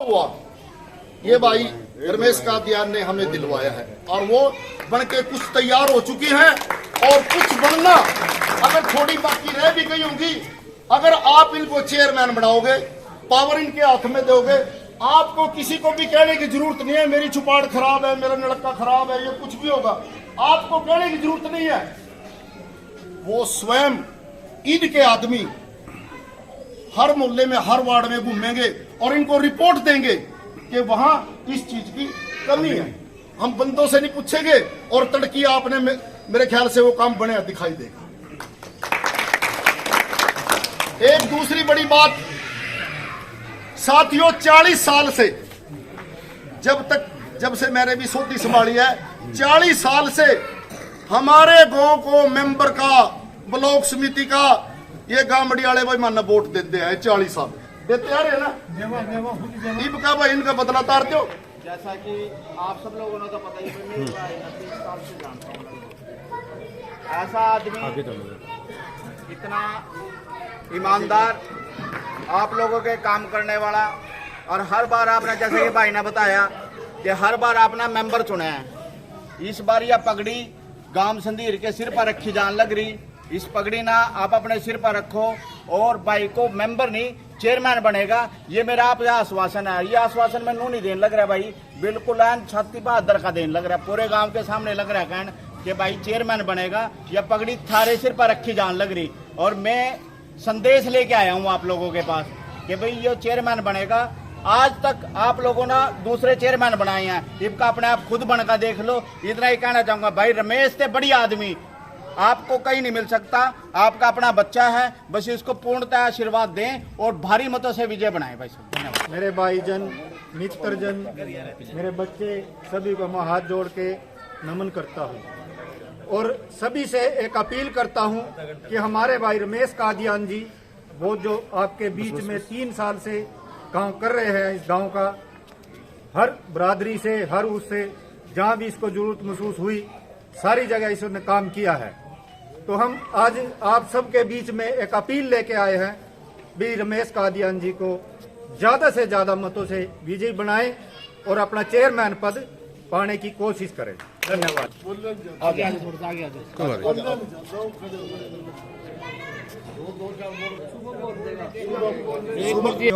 हुआ ये भाई रमेश कादियान ने हमें दिलवाया है और वो बन के कुछ तैयार हो चुकी हैं और कुछ बनना अगर थोड़ी बाकी रह भी गई होगी। अगर आप इनको चेयरमैन बनाओगे, पावर इनके हाथ में दोगे, आपको किसी को भी कहने की जरूरत नहीं है मेरी चुपाड़ खराब है, मेरा नलका खराब है, ये कुछ भी होगा, आपको कहने की जरूरत नहीं है। वो स्वयं ईद के आदमी हर मोहल्ले में हर वार्ड में घूमेंगे और इनको रिपोर्ट देंगे कि वहां इस चीज की कमी है। हम बंदों से नहीं पूछेंगे और तड़की आपने मेरे ख्याल से वो काम बने दिखाई देगा। एक दूसरी बड़ी बात साथियों, 40 साल से जब से मैंने भी सोती संभाली है, 40 साल से हमारे गांव को मेंबर का, ब्लॉक समिति का, ये गांवड़ी वाले भाई माना वोट देते हैं। 40 साल देते आ रहे ना, इनका भाई इनका बदला तारते हो। जैसा कि आप सब लोगों ने तो पता ही है, 30 साल से जानता हूँ। ऐसा आदमी इतना ईमानदार, आप लोगों के काम करने वाला, और हर बार आपने जैसे कि भाई ने बताया कि हर बार आपने मेंबर चुने हैं। इस बार यह पगड़ी गांव संधीर के सिर पर रखी जान लग रही। इस पगड़ी ना आप अपने सिर पर रखो और भाई को मेंबर नहीं चेयरमैन बनेगा, ये मेरा आप आश्वासन है। ये आश्वासन में नू नहीं देने लग रहा है भाई, बिल्कुल छाती बहादुर का देने लग रहा है, पूरे गांव के सामने लग रहा है कहन कि भाई चेयरमैन बनेगा। यह पगड़ी थारे सिर पर रखी जान लग रही और मैं संदेश लेके आया हूँ आप लोगों के पास कि भाई ये चेयरमैन बनेगा। आज तक आप लोगों ने दूसरे चेयरमैन बनाए हैं, इनका अपने आप खुद बनकर देख लो। इतना ही कहना चाहूंगा भाई, रमेश से बड़ी आदमी आपको कहीं नहीं मिल सकता। आपका अपना बच्चा है, बस इसको पूर्णतः आशीर्वाद दें और भारी मतों से विजय बनाएं भाई। धन्यवाद। मेरे भाईजन, मित्रजन, मेरे बच्चे, सभी को मैं हाथ जोड़ के नमन करता हूँ और सभी से एक अपील करता हूँ कि हमारे भाई रमेश कादियान जी, वो जो आपके बीच में 3 साल से काम कर रहे हैं, इस गांव का हर बरादरी से, हर उससे जहाँ भी इसको जरूरत महसूस हुई, सारी जगह इसने काम किया है। तो हम आज आप सबके बीच में एक अपील लेके आए हैं भी रमेश कादियान जी को ज्यादा से ज्यादा मतों से विजयी बनाएं और अपना चेयरमैन पद पाने की कोशिश करें। धन्यवाद।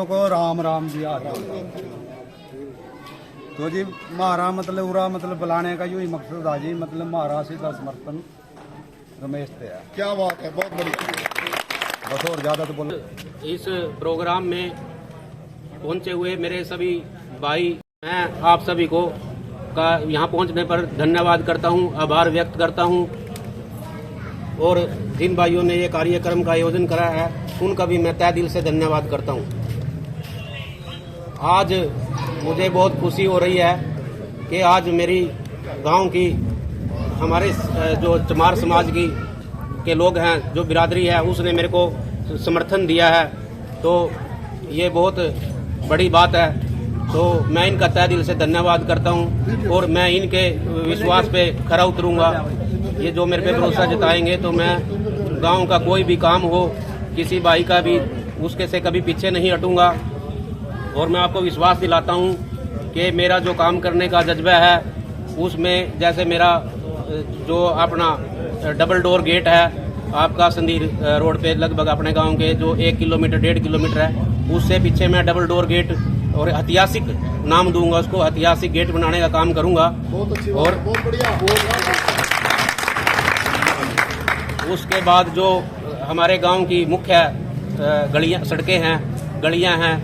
को राम राम जी आ तो जी हमारा मतलब उरा मतलब बुलाने का यही मकसद है जी, मतलब हमारा सीधा समर्थन रमेश पे है। क्या बात है, बहुत बढ़िया। बस और ज्यादा तो बोलो। इस प्रोग्राम में पहुंचे हुए मेरे सभी भाई, मैं आप सभी को का यहाँ पहुंचने पर धन्यवाद करता हूँ, आभार व्यक्त करता हूँ। और जिन भाइयों ने ये कार्यक्रम का आयोजन करा है उनका भी मैं तहे दिल से धन्यवाद करता हूँ। आज मुझे बहुत खुशी हो रही है कि आज मेरी गांव की, हमारे जो चमार समाज की के लोग हैं, जो बिरादरी है, उसने मेरे को समर्थन दिया है, तो ये बहुत बड़ी बात है। तो मैं इनका तहे दिल से धन्यवाद करता हूं और मैं इनके विश्वास पे खरा उतरूंगा। ये जो मेरे पे भरोसा जताएंगे तो मैं गांव का कोई भी काम हो, किसी भाई का भी, उसके से कभी पीछे नहीं हटूंगा। और मैं आपको विश्वास दिलाता हूं कि मेरा जो काम करने का जज्बा है, उसमें जैसे मेरा जो अपना डबल डोर गेट है आपका संधीर रोड पे, लगभग अपने गांव के जो 1 किलोमीटर 1.5 किलोमीटर है, उससे पीछे मैं डबल डोर गेट और ऐतिहासिक नाम दूंगा उसको, ऐतिहासिक गेट बनाने का काम करूंगा। और बहुत बढ़िया। उसके बाद जो हमारे गांव की मुख्य गलियां, सड़कें हैं, गलियां हैं,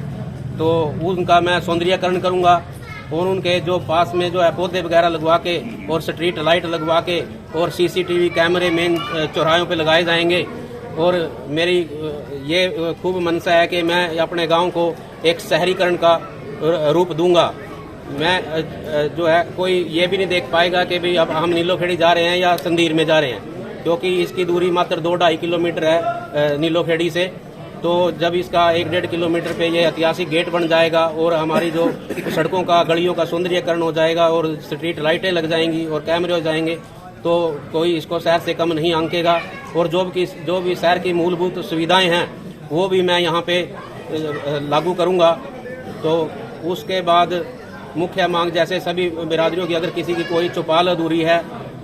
तो उनका मैं सौंदर्यीकरण करूंगा और उनके जो पास में जो है पौधे वगैरह लगवा के और स्ट्रीट लाइट लगवा के और सीसीटीवी कैमरे मेन चौराहों पे लगाए जाएंगे। और मेरी ये खूब मनसा है कि मैं अपने गांव को एक शहरीकरण का रूप दूंगा। मैं जो है कोई ये भी नहीं देख पाएगा कि भाई अब हम नीलोखेड़ी जा रहे हैं या संधीर में जा रहे हैं, क्योंकि इसकी दूरी मात्र 2-2.5 किलोमीटर है नीलोखेड़ी से। तो जब इसका 1-1.5 किलोमीटर पे ये ऐतिहासिक गेट बन जाएगा और हमारी जो सड़कों का, गलियों का सौंदर्यीकरण हो जाएगा और स्ट्रीट लाइटें लग जाएंगी और कैमरे हो जाएंगे, तो कोई इसको शहर से कम नहीं आंकेगा। और जो भी शहर की मूलभूत सुविधाएं हैं वो भी मैं यहाँ पे लागू करूँगा। तो उसके बाद मुख्य मांग जैसे सभी बिरादरियों की, अगर किसी की कोई चौपाल अधूरी है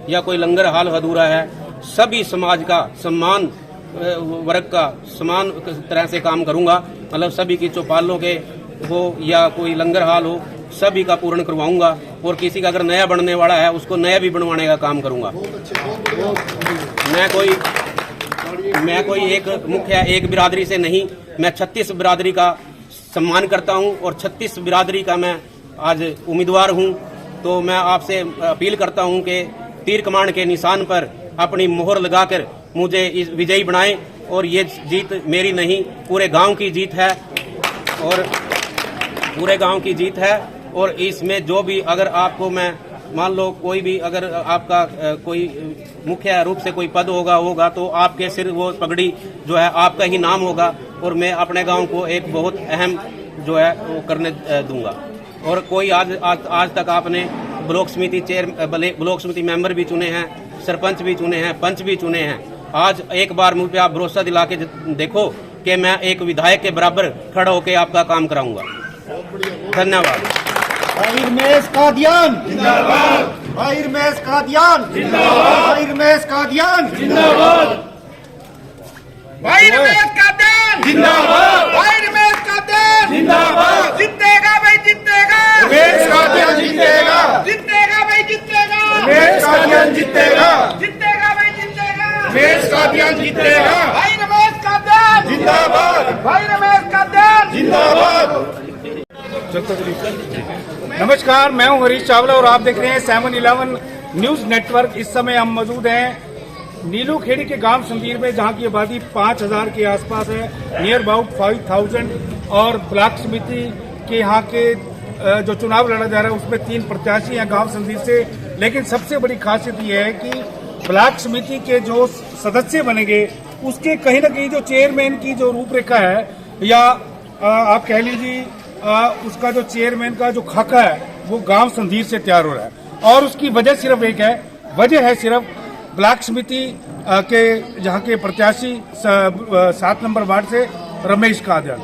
या कोई लंगर हाल अधूरा है, सभी समाज का सम्मान वर्ग का समान तरह से काम करूंगा। मतलब सभी की चौपालों के हो या कोई लंगर हाल हो, सभी का पूर्ण करवाऊंगा। और किसी का अगर नया बनने वाला है उसको नया भी बनवाने का काम करूंगा। मैं कोई एक मुख्य एक बिरादरी से नहीं, मैं 36 बिरादरी का सम्मान करता हूं और 36 बिरादरी का मैं आज उम्मीदवार हूं। तो मैं आपसे अपील करता हूं कि तीर कमान के निशान पर अपनी मोहर लगाकर मुझे इस विजयी बनाएं। और ये जीत मेरी नहीं, पूरे गांव की जीत है और पूरे गांव की जीत है। और इसमें जो भी अगर आपको मैं मान लो कोई भी अगर आपका कोई मुख्य रूप से कोई पद होगा तो आपके सिर वो पगड़ी जो है आपका ही नाम होगा। और मैं अपने गांव को एक बहुत अहम जो है वो करने दूंगा। और कोई आज तक आपने ब्लॉक समिति मेंबर भी चुने हैं, सरपंच भी चुने हैं, पंच भी चुने हैं। आज एक बार मुझ पे आप भरोसा दिला के देखो कि मैं एक विधायक के बराबर खड़ा होकर आपका काम कराऊंगा। धन्यवाद। भाई रमेश कादियान जिंदाबाद, भाई रमेश कादियान जिंदाबाद, भाई रमेश कादियान जिंदाबाद, भाई रमेश कादियान जिंदाबाद, भाई रमेश कादियान जिंदाबाद। जीतेगा भाई जीतेगा, रमेश कादियान जीतेगा, जीतेगा भाई जीतेगा, रमेश कादियान जीतेगा, जीतेगा भाई जीतेगा, रमेश कादियान जीतेगा, भाई रमेश कादियान जिंदाबाद, भाई रमेश कादियान जिंदाबाद। नमस्कार, मैं हूं हरीश चावला और आप देख रहे हैं 7-11 न्यूज नेटवर्क। इस समय हम मौजूद हैं नीलू खेड़ी के गांव संदीर में, जहां की आबादी 5000 के आसपास है, नियर अबाउट 5000। और ब्लॉक समिति के यहाँ के जो चुनाव लड़ा जा रहा है उसमें 3 प्रत्याशी हैं गांव संदीर से। लेकिन सबसे बड़ी खासियत यह है कि ब्लॉक समिति के जो सदस्य बनेंगे उसके कहीं ना कहीं जो चेयरमैन की जो रूपरेखा है या आप कह लीजिए उसका जो चेयरमैन का जो खाका है वो गांव संदीर से तैयार हो रहा है। और उसकी वजह सिर्फ एक है, वजह है सिर्फ ब्लॉक समिति के जहां के प्रत्याशी 7 नंबर वार्ड से रमेश कादियान।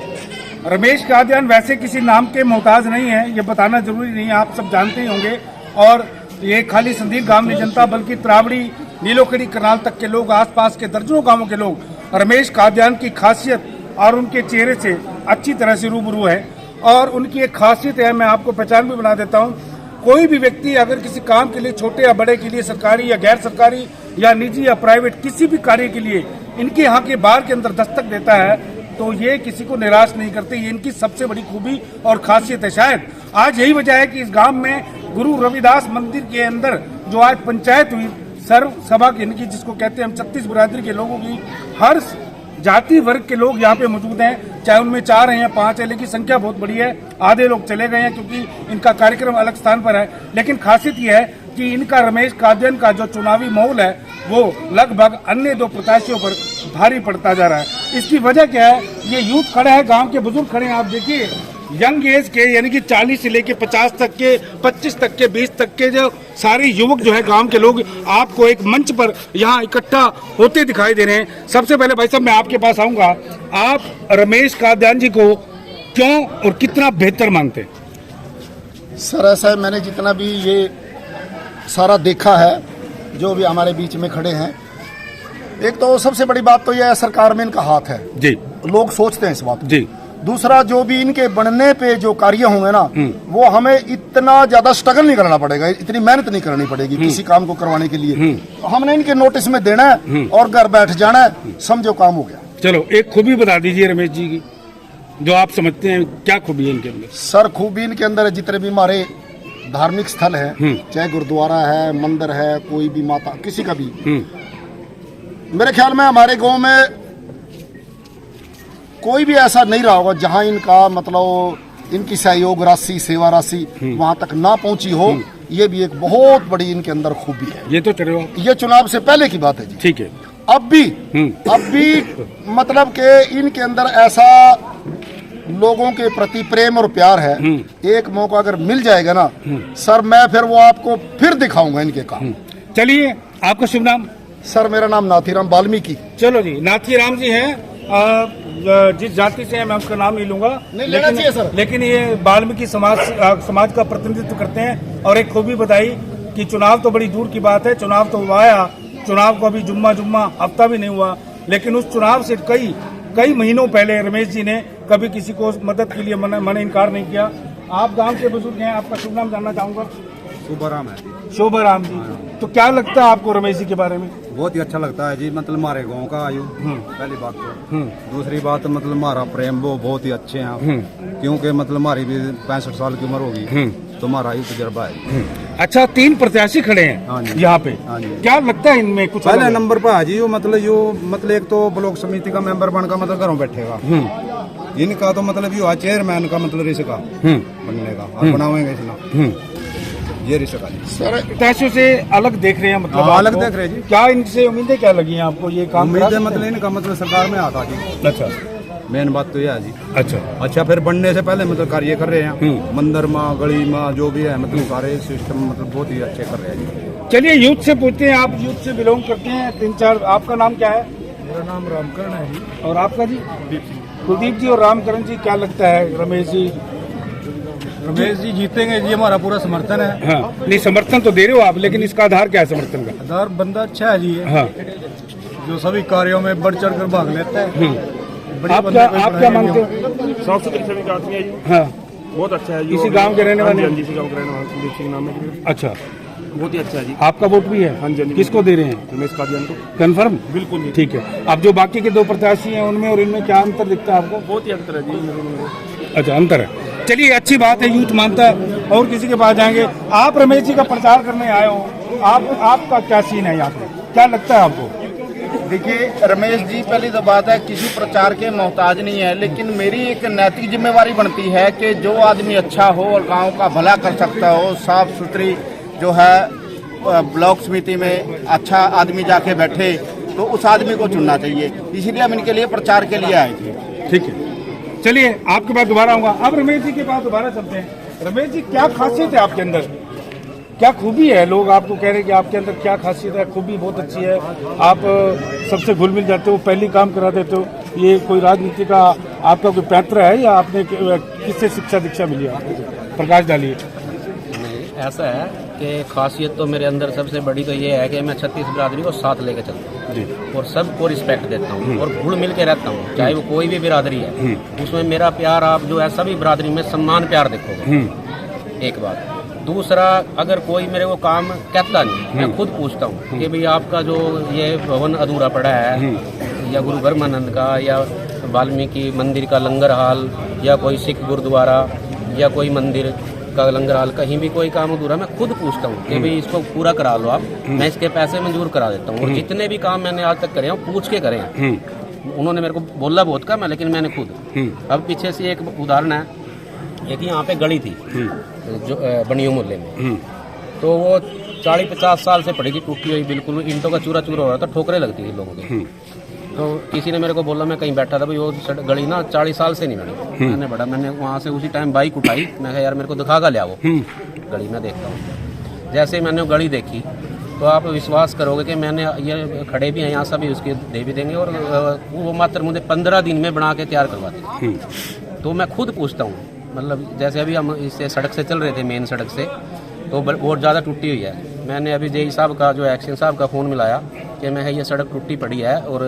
रमेश कादियान वैसे किसी नाम के मोहताज नहीं है, ये बताना जरूरी नहीं है, आप सब जानते ही होंगे। और ये खाली संदीर गांव नहीं जनता बल्कि त्रावड़ी, नीलोखेड़ी, करनाल तक के लोग, आसपास के दर्जनों गांवों के लोग रमेश कादियान की खासियत और उनके चेहरे से अच्छी तरह से रूबरू है। और उनकी एक खासियत है, मैं आपको पहचान भी बना देता हूं। कोई भी व्यक्ति अगर किसी काम के लिए, छोटे या बड़े के लिए, सरकारी या गैर सरकारी या निजी या प्राइवेट किसी भी कार्य के लिए इनके यहाँ के बार के अंदर दस्तक देता है तो ये किसी को निराश नहीं करते। ये इनकी सबसे बड़ी खूबी और खासियत है। शायद आज यही वजह है कि इस गांव में गुरु रविदास मंदिर के अंदर जो आज पंचायत हुई, सर्व सभा की इनकी जिसको कहते हैं हम, 36 बिरादरी के लोगों की, हर जाति वर्ग के लोग यहाँ पे मौजूद हैं, चाहे उनमें 4 हैं या 5 है, लेकिन संख्या बहुत बड़ी है। आधे लोग चले गए हैं क्योंकि इनका कार्यक्रम अलग स्थान पर है। लेकिन खासियत यह है कि इनका रमेश कादियान का जो चुनावी माहौल है वो लगभग अन्य 2 प्रत्याशियों पर भारी पड़ता जा रहा है। इसकी वजह क्या है? ये यूथ खड़े हैं, गांव के बुजुर्ग खड़े हैं। आप देखिए यंग एज के यानी कि 40 से लेके 50 तक के, 25 तक के, 20 तक के जो सारे युवक जो है गांव के लोग आपको एक मंच पर यहाँ इकट्ठा होते दिखाई दे रहे हैं। सबसे पहले भाई साहब मैं आपके पास आऊंगा, आप रमेश कादियान जी को क्यों और कितना बेहतर मानते हैं? सर ऐसा है, मैंने जितना भी ये सारा देखा है, जो भी हमारे बीच में खड़े हैं, एक तो सबसे बड़ी बात तो यह है सरकार में इनका हाथ है जी, लोग सोचते हैं इस बात जी। दूसरा, जो भी इनके बनने पे जो कार्य होंगे ना, वो हमें इतना ज्यादा स्ट्रगल नहीं करना पड़ेगा, इतनी मेहनत नहीं करनी पड़ेगी किसी काम को करवाने के लिए। हमने इनके नोटिस में देना है और घर बैठ जाना है, समझो काम हो गया। चलो एक खूबी बता दीजिए रमेश जी की, जो आप समझते हैं क्या खूबी है इनके अंदर? सर खूबी इनके अंदर है, जितने भी हमारे धार्मिक स्थल है, चाहे गुरुद्वारा है, मंदिर है, कोई भी माता किसी का भी, मेरे ख्याल में हमारे गांव में कोई भी ऐसा नहीं रहा होगा जहां इनका मतलब इनकी सहयोग राशि, सेवा राशि वहां तक ना पहुंची हो। ये भी एक बहुत बड़ी इनके अंदर खूबी है। ये तो चलो, ये चुनाव से पहले की बात है जी। ठीक है। अब भी मतलब के इनके अंदर ऐसा लोगों के प्रति प्रेम और प्यार है। एक मौका अगर मिल जाएगा ना सर, मैं फिर वो आपको फिर दिखाऊंगा इनके काम। चलिए, आपका शुभ नाम? सर मेरा नाम नाथीराम वाल्मीकि। चलो जी, नाथीराम जी हैं जिस जाति से है मैं उसका नाम नहीं लूंगा, नहीं लेना चाहिए सर। लेकिन ये वाल्मीकि समाज का प्रतिनिधित्व करते हैं। और एक खूबी बताई कि चुनाव तो बड़ी दूर की बात है, चुनाव तो हुआ आया, चुनाव को अभी जुम्मा हफ्ता भी नहीं हुआ, लेकिन उस चुनाव से कई महीनों पहले रमेश जी ने कभी किसी को मदद के लिए मन इनकार नहीं किया। आप गांव के बुजुर्ग हैं, आपका शुभ नाम जानना चाहूंगा। शुभराम है। शोभाराम जी, तो क्या लगता है आपको रमेश जी के बारे में? बहुत ही अच्छा लगता है जी, मतलब हमारे गांव का आयु पहली बात तो। दूसरी बात मतलब हमारा प्रेम वो बहुत ही अच्छे हैं, क्योंकि मतलब हमारी भी 65 साल की उम्र होगी, तो हमारा ही तजर्बा है। अच्छा, 3 प्रत्याशी खड़े हाँ हैं जी। यहाँ पे, हाँ जी। क्या लगता है इनमें कुछ पहले अलग? नंबर पर है जी, मतलब एक तो ब्लॉक समिति का मेंबर बनकर मतलब घरों बैठेगा, इनका तो मतलब ये चेयरमैन का मतलब रिश्ता बनने का, और बनावेंगे इसमें ये रिश्ता सर प्रत्याशियों से अलग देख रहे हैं, मतलब हाँ, अलग आपको? देख रहे हैं जी। क्या इनसे उम्मीदें क्या लगी हैं आपको? ये काम उम्मीद करा है सकते मतलब इनका मतलब सरकार में आता जी। हैं? अच्छा मेन बात तो यह है जी। अच्छा, फिर बनने से पहले मतलब कार्य कर रहे हैं, मंदिर में गली में जो भी है मतलब सारे सिस्टम मतलब बहुत ही अच्छे कर रहे हैं जी। चलिए यूथ से पूछते हैं, आप यूथ से बिलोंग करते हैं 3-4, आपका नाम क्या है? मेरा नाम रामकरण है जी। और आपका जी? कुलदीप जी और रामकरण जी, क्या लगता है रमेश जी? रमेश जी जीतेंगे जी, हमारा पूरा समर्थन है। हाँ, नहीं समर्थन तो दे रहे हो आप, लेकिन इसका आधार क्या है समर्थन का? आधार बंदा अच्छा है जी, हाँ, जो सभी कार्यों में बढ़ चढ़ कर भाग लेता है। आप क्या मानते हो? साफ सुथरी सड़क आती है जी, हाँ, बहुत अच्छा है जी। इसी गांव के रहने वाले? हाँ जी, इसी गांव के रहने वाले कुलदीप सिंह नाम है। अच्छा, बहुत ही अच्छा है जी। आपका वोट भी है? हाँ जी, हाँ जी। किसको दे रहे हैं? रमेश कादियान को। कंफर्म? बिल्कुल जी। ठीक है। अब जो बाकी के 2 प्रत्याशी हैं उनमें और इनमें क्या अंतर दिखता है आपको? बहुत ही अंतर है जी। अच्छा, अंतर है। चलिए, अच्छी बात है, यूथ मानता है। और किसी के पास जाएंगे। आप रमेश जी का प्रचार करने आए हो, आपका क्या सीन है यहाँ पे, क्या लगता है आपको? देखिए रमेश जी, पहली तो बात है किसी प्रचार के मोहताज नहीं है, लेकिन मेरी एक नैतिक जिम्मेवारी बनती है कि जो आदमी अच्छा हो और गांव का भला कर सकता हो, साफ सुथरी जो है ब्लॉक समिति में अच्छा आदमी जाके बैठे, तो उस आदमी को चुनना चाहिए। इसीलिए हम इनके लिए प्रचार के लिए आए थे। ठीक है, चलिए आपके पास दोबारा आऊंगा। अब रमेश जी के पास दोबारा चलते हैं। रमेश जी, क्या खासियत है आपके अंदर, क्या खूबी है? लोग आपको कह रहे हैं कि आपके अंदर क्या खासियत है, खूबी बहुत अच्छी है, आप सबसे घुल मिल जाते हो, पहली काम करा देते हो। ये कोई राजनीति का आपका कोई पैत्र है या आपने किससे शिक्षा दीक्षा मिली है आपको? प्रकाश डालिए। नहीं, ऐसा है कि खासियत तो मेरे अंदर सबसे बड़ी तो ये है कि मैं 36 बिरादरी को साथ लेके चलता हूँ जी, और सबको रिस्पेक्ट देता हूँ और घुल मिल के रहता हूँ, चाहे वो कोई भी बिरादरी है। उसमें मेरा प्यार आप जो है सभी बिरादरी में सम्मान प्यार देखोगे, एक बात। दूसरा, अगर कोई मेरे को काम कहता नहीं, मैं खुद पूछता हूँ कि भाई आपका जो ये भवन अधूरा पड़ा है, या गुरु ब्रह्मानंद का या वाल्मीकि मंदिर का लंगर हाल या कोई सिख गुरुद्वारा या कोई मंदिर का लंगर हाल, कहीं भी कोई काम अधूरा, मैं खुद पूछता हूँ कि भाई इसको पूरा करा लो आप, मैं इसके पैसे मंजूर करा देता हूँ। और जितने भी काम मैंने आज तक करे हैं पूछ के करे हैं। उन्होंने मेरे को बोला बहुत कम है, लेकिन मैंने खुद। अब पीछे से एक उदाहरण है, एक यहाँ पे गली थी जो बनियों मोहल्ले में, तो वो 40-50 साल से पड़ी थी, टूटी हुई बिल्कुल, ईंटों का चूरा चूरा हो रहा था, ठोकरें लगती थी लोगों की। तो किसी ने मेरे को बोला, मैं कहीं बैठा था, भाई वो गली ना 40 साल से नहीं बनी। मैंने वहाँ से उसी टाइम बाइक उठाई, मैं कहा यार मेरे को दिखा कर लिया वो गली, मैं देखता हूँ। जैसे ही मैंने वो गली देखी, तो आप विश्वास करोगे कि मैंने ये खड़े भी हैं यहाँ, सभी उसके दे भी देंगे, और वो मात्र मुझे 15 दिन में बना के तैयार करवा दी। तो मैं खुद पूछता हूँ, मतलब जैसे अभी हम इससे सड़क से चल रहे थे, मेन सड़क से, तो बहुत ज़्यादा टूटी हुई है। मैंने अभी जेई साहब का जो एक्शन साहब का फ़ोन मिलाया कि मैं ये सड़क टूटी पड़ी है, और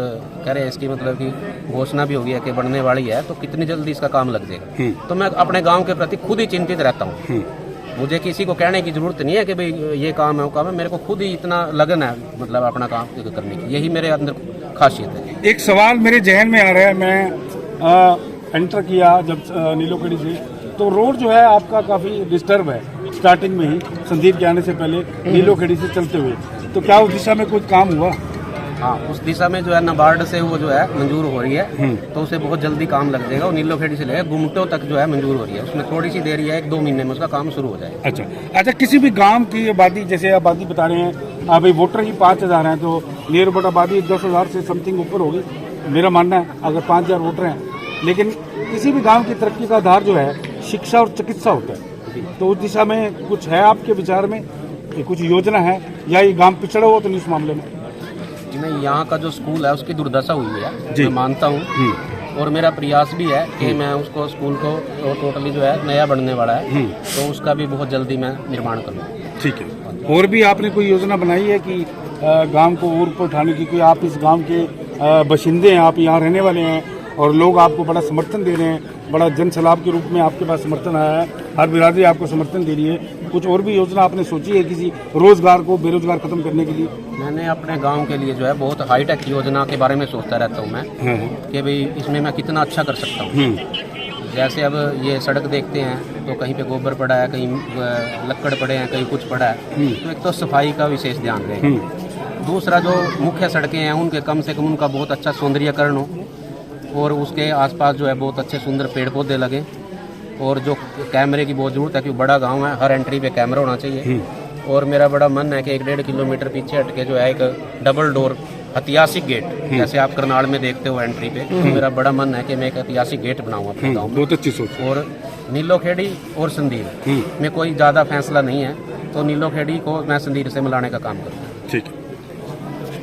कह रहे हैं इसकी मतलब कि घोषणा भी हो गई है कि बनने वाली है, तो कितनी जल्दी इसका काम लग जाएगा। तो मैं अपने गांव के प्रति खुद ही चिंतित रहता हूँ। मुझे किसी को कहने की जरूरत नहीं है कि भाई ये काम है वो काम है, मेरे को खुद ही इतना लगन है मतलब अपना काम करने की, यही मेरे अंदर खासियत है। एक सवाल मेरे जहन में आ रहा है, मैं एंटर किया जब नीलोखेड़ी से, तो रोड जो है आपका काफ़ी डिस्टर्ब है स्टार्टिंग में ही, संदीप के आने से पहले नीलोखेड़ी से चलते हुए, तो क्या उस दिशा में कुछ काम हुआ? हाँ, उस दिशा में जो है नाबार्ड से वो जो है मंजूर हो रही है, तो उसे बहुत जल्दी काम लग जाएगा। और नीलोखेड़ी से लेकर गुमटो तक जो है मंजूर हो रही है, उसमें थोड़ी सी देरी है, 1-2 महीने में उसका काम शुरू हो जाएगा। अच्छा, किसी भी गांव की आबादी, जैसे आबादी बता रहे हैं अभी वोटर ही 5000 हैं, तो नियर अबाउट आबादी 10,000 से समथिंग ऊपर होगी, मेरा मानना है, अगर 5000 वोटर हैं। लेकिन किसी भी गाँव की तरक्की का आधार जो है शिक्षा और चिकित्सा होता है, तो उस दिशा में कुछ है आपके विचार में कि कुछ योजना है, या ये गाँव पिछड़ा हुआ तो नहीं इस मामले में? नहीं, यहाँ का जो स्कूल है उसकी दुर्दशा हुई है, जी। मैं मानता हूँ। और मेरा प्रयास भी है कि मैं उसको स्कूल को टोटली जो है नया बनने वाला है, तो उसका भी बहुत जल्दी मैं निर्माण करूँ। ठीक है। और भी आपने कोई योजना बनाई है कि गांव को और ऊपर उठाने की? क्योंकि आप इस गांव के बाशिंदे हैं, आप यहाँ रहने वाले हैं और लोग आपको बड़ा समर्थन दे रहे हैं, बड़ा जन सलाब के रूप में आपके पास समर्थन आया है, हर बिरादरी आपको समर्थन दे रही है। कुछ और भी योजना आपने सोची है किसी रोजगार को, बेरोजगार खत्म करने के लिए? मैंने अपने गांव के लिए जो है बहुत हाईटेक योजना के बारे में सोचता रहता हूँ मैं, कि भाई इसमें मैं कितना अच्छा कर सकता हूँ। जैसे अब ये सड़क देखते हैं तो कहीं पे गोबर पड़ा है, कहीं लक्कड़ पड़े हैं, कहीं कुछ पड़ा है, तो एक तो सफाई का विशेष ध्यान दें। दूसरा, जो मुख्य सड़कें हैं उनके कम से कम उनका बहुत अच्छा सौंदर्यीकरण हो, और उसके आसपास जो है बहुत अच्छे सुंदर पेड़ पौधे लगे। और जो कैमरे की बहुत ज़रूरत है, क्योंकि बड़ा गांव है, हर एंट्री पे कैमरा होना चाहिए। और मेरा बड़ा मन है कि 1-1.5 किलोमीटर पीछे हटके जो है एक डबल डोर ऐतिहासिक गेट, जैसे आप करनाल में देखते हो एंट्री पे, तो मेरा बड़ा मन है कि मैं एक ऐतिहासिक गेट बनाऊँ अपने गाँव में। बहुत अच्छी सोच। और नीलोखेड़ी और संदीर में कोई ज़्यादा फैसला नहीं है, तो नीलोखेड़ी को मैं संदीर से मिलाने का काम करूँगा। ठीक है।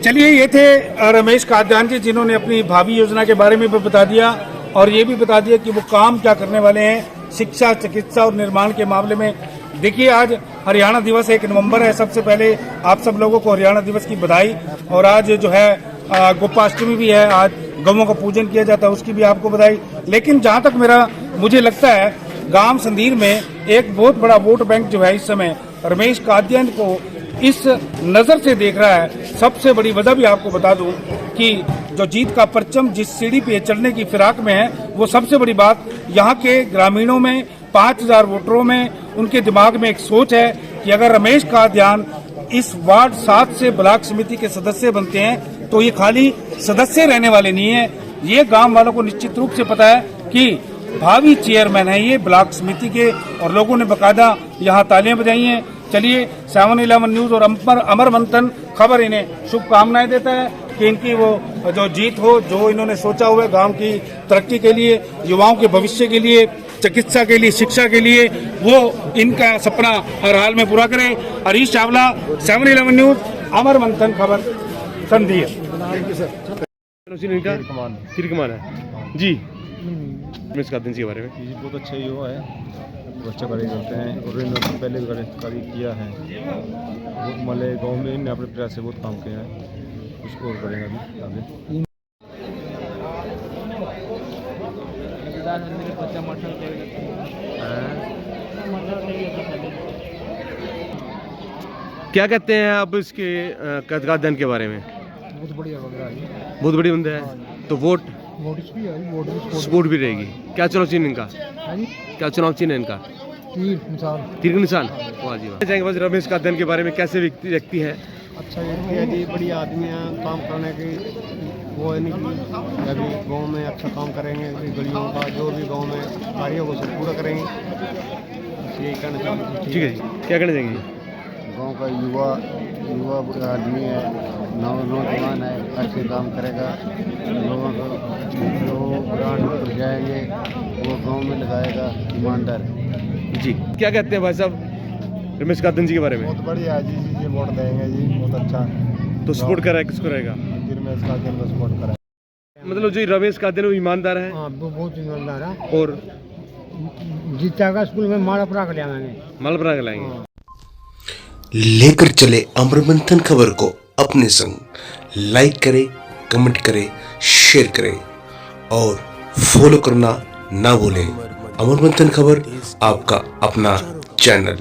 चलिए, ये थे रमेश कादियान जी, जिन्होंने अपनी भावी योजना के बारे में भी बता दिया और ये भी बता दिया कि वो काम क्या करने वाले हैं शिक्षा, चिकित्सा और निर्माण के मामले में। देखिए, आज हरियाणा दिवस 1 नवंबर है। सबसे पहले आप सब लोगों को हरियाणा दिवस की बधाई। और आज जो है गोपाष्टमी भी है, आज गौओं का पूजन किया जाता है, उसकी भी आपको बधाई। लेकिन जहाँ तक मुझे लगता है, गांव संदीर में एक बहुत बड़ा वोट बैंक जो है इस समय रमेश कादियान को इस नजर से देख रहा है। सबसे बड़ी वजह भी आपको बता दूं कि जो जीत का परचम जिस सीढ़ी पे चढ़ने की फिराक में है, वो सबसे बड़ी बात यहाँ के ग्रामीणों में 5000 वोटरों में उनके दिमाग में एक सोच है कि अगर रमेश कादियान इस वार्ड 7 से ब्लॉक समिति के सदस्य बनते हैं तो ये खाली सदस्य रहने वाले नहीं है, ये गांव वालों को निश्चित रूप से पता है कि भावी चेयरमैन है ये ब्लॉक समिति के, और लोगों ने बकायदा यहाँ तालियां बजाई हैं। चलिए, 7/11 न्यूज और अमर मंथन खबर इन्हें शुभकामनाएं देता है कि इनकी वो जो जीत हो, जो इन्होंने सोचा हुआ है गांव की तरक्की के लिए, युवाओं के भविष्य के लिए, चिकित्सा के लिए, शिक्षा के लिए, वो इनका सपना हर हाल में पूरा करें। हरीश चावला, 7/11 न्यूज, अमर मंथन खबर, संधीय। तिरकमान है जी। रमेश कादियान जी के बारे में ये बहुत अच्छा युवा है, अच्छा कार्य करते हैं और इन्होंने पहले भी कार्य किया है। बहुत मले गाँव में इन्हें अपने प्रयास से बहुत काम किया है, उसको और करेंगे अभी आगे। क्या कहते हैं आप इसके कादियान के बारे में? बहुत बढ़िया बंदा है, बहुत बड़ी बंदा है। तो वोट सपोर्ट भी रहेगी। क्या चुनाव चिन्ह इनका? क्या चुनाव चिन्ह है इनका? तीर का निशान। वाह जी वाह। जाएंगे बस रमेश कादियान के बारे में, कैसे व्यक्ति है? अच्छा व्यक्ति है जी, बढ़िया आदमी है, काम करने की वो है नहीं कि अभी गाँव में अच्छा काम करेंगे, गलियों का जो भी गाँव में कार्य हो वो सब पूरा करेंगे, यही कहना चाहूँगा। ठीक है जी, क्या कहना चाहेंगे? गांव का युवा आदमी है, नौजवान है, अच्छे काम करेगा, लोगों को जो ग्रांट पर जाएंगे वो गांव में लगाएगा, ईमानदार जी। क्या कहते हैं भाई साहब रमेश कादियान जी के बारे में? बहुत बढ़िया जी, ये वोट देंगे जी, बहुत अच्छा। तो सपोर्ट कर रहा है, किसको रहेगा? रमेश कादियान को सपोर्ट करा। मतलब जो रमेश कादियान वो ईमानदार है। हाँ, वो बहुत ईमानदार है और जीता स्कूल में माड़ा पड़ा कर लाएंगे, मालपुरा के लाएंगे। लेकर चले अमर मंथन खबर को अपने संग। लाइक करें, कमेंट करें, शेयर करें और फॉलो करना ना भूलें। अमर मंथन खबर आपका अपना चैनल।